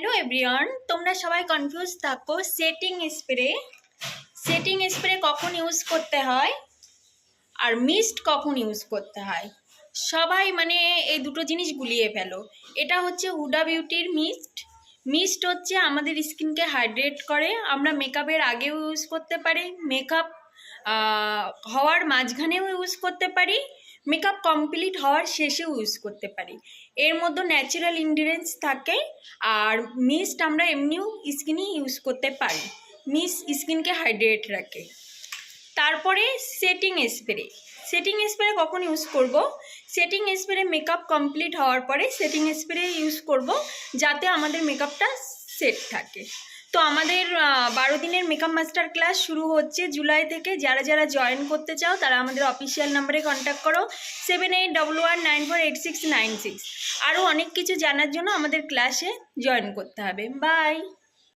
Hello everyone, তোমরা সবাই confuse থাকো সেটিং স্প্রে কখন ইউজ করতে হয় আর মিস্ট কখন ইউজ করতে হয়। সবাই মানে এই দুটো জিনিস গুলিয়ে ফেলো। এটা হচ্ছে হুডা বিউটির মিস্ট হচ্ছে আমাদের স্কিনকে হাইড্রেট করে। আমরা মেকআপের আগেও ইউজ করতে পারি, মেকআপ হওয়ার মাঝখানেও ইউজ করতে পারি, মেকআপ কমপ্লিট হওয়ার শেষেও ইউজ করতে পারি। এর মধ্যে ন্যাচারাল ইনগ্রিডিয়েন্টস থাকে। আর মিস্ট আমরা এমনিও স্কিনে ইউজ করতে পারি। মিস্ট স্কিনকে হাইড্রেট রাখে। তারপরে সেটিং স্প্রে কখন ইউজ করব? সেটিং স্প্রে মেকআপ কমপ্লিট হওয়ার পরে সেটিং স্প্রে ইউজ করব, যাতে আমাদের মেকআপটা সেট থাকে। তো আমাদের 12 দিনের মেকআপ মাস্টার ক্লাস শুরু হচ্ছে জুলাই থেকে। যারা যারা জয়েন করতে চাও তারা আমাদের অফিসিয়াল নাম্বারে কন্ট্যাক্ট করো 7811948696। আরও অনেক কিছু জানার জন্য আমাদের ক্লাসে জয়েন করতে হবে। বাই।